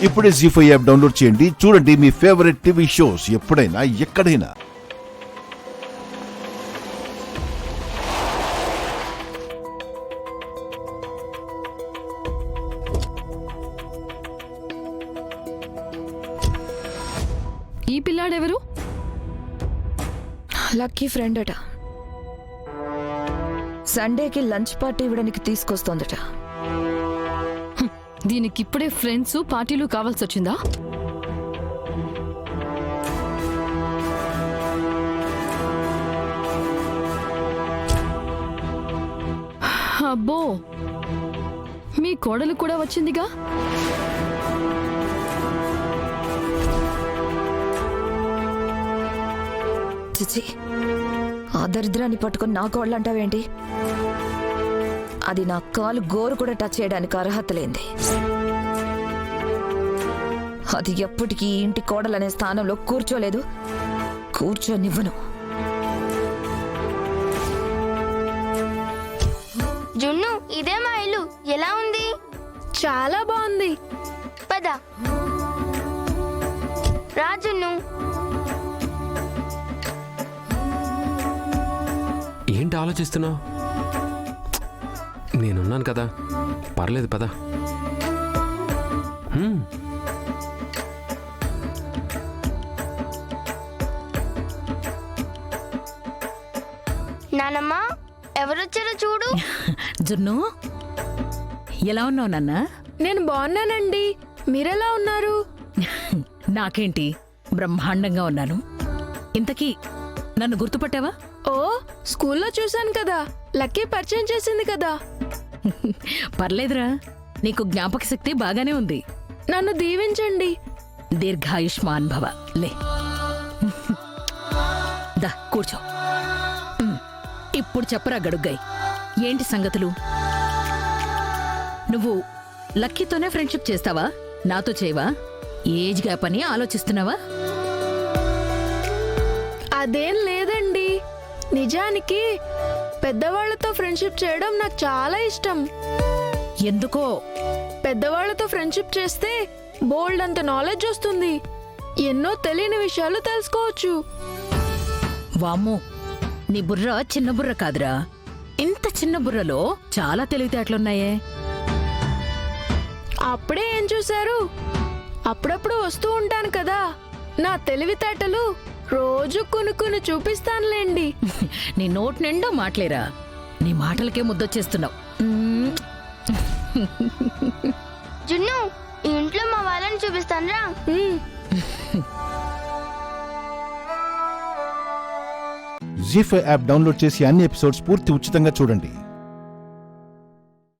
ఇప్పుడే జీ5 app download చేయండి. చూడండి మీ ఫేవరెట్ టీవీ షోస్ ఎప్పుడైనా ఎక్కడైనా. ఈ పిల్లాడెవరు? లక్కీ ఫ్రెండ్ అట. సండేకి లంచ్ పార్టీ ఇవ్వడానికి తీసుకొస్తోందట. దీనికిప్పుడే ఫ్రెండ్స్ పార్టీలు కావాల్సి వచ్చిందా? అబ్బో, మీ కోడలు కూడా వచ్చిందిగా. చిచి, ఆ దరిద్రాన్ని పట్టుకుని నా కోళ్ళు అంటావేంటి? అది నా కాలు గోరు కూడా టచ్ చేయడానికి అర్హత లేంది. అది ఎప్పటికీ ఇంటి కోడలనే స్థానంలో కూర్చోలేదు, కూర్చోనివ్వను. జున్ను, ఇదే మా ఇల్లు. ఎలా ఉంది? చాలా బాగుంది. పద రా జున్ను. ఏంటి ఆలోచిస్తున్నావు? నేనున్నాను కదా, పర్లేదు పద. నానమ్మ, ఎవరొచ్చారో చూడు. జున్ను, ఎలా ఉన్నావు నాన్న? నేను బాగున్నానండి. మీరెలా ఉన్నారు? నాకేంటి, బ్రహ్మాండంగా ఉన్నాను. ఇంతకీ నన్ను గుర్తుపట్టావా? ఓ, స్కూల్లో చూశాను కదా, లక్కీ పరిచయం చేసింది కదా. పర్లేదురా, నీకు జ్ఞాపక శక్తి బాగానే ఉంది. నన్ను దీవించండి. దీర్ఘాయుష్మాన్ భవ. లే, దా కూర్చో. ఇప్పుడు చెప్పరా గడుగ్గాయ్, ఏంటి సంగతులు? నువ్వు లక్కీతోనే ఫ్రెండ్షిప్ చేస్తావా? నాతో చేయవా? ఏజ్ గ్యాప్ అని ఆలోచిస్తున్నావా? అదేం లేదండి. నిజానికి పెద్దవాళ్లతో ఫ్రెండ్షిప్ చేయడం నాకు చాలా ఇష్టం. ఎందుకో? పెద్దవాళ్లతో ఫ్రెండ్షిప్ చేస్తే బోల్డ్ అంత నాలెడ్జ్ వస్తుంది. ఎన్నో తెలియని విషయాలు తెలుసుకోవచ్చు. వామ్మో, నీ బుర్ర చిన్న బుర్ర కాదురా. ఇంత చిన్న బుర్రలో చాలా తెలివితేటలున్నాయే. అప్పుడే ఏం చూశారు? అప్పుడప్పుడు వస్తూ ఉంటాను కదా, నా తెలివితేటలు రోజు కొనుక్కుని చూపిస్తానులేండి. నీ నోట్ నిండా మాటలేరా, నీ మాటలకే ముద్దొచ్చేస్తున్నావు. జున్ను, ఈ ఇంట్లో మా వాళ్ళని చూపిస్తాను రా. జీ5 యాప్ డౌన్లోడ్ చేసి అన్ని ఎపిసోడ్స్ పూర్తి ఉచితంగా చూడండి.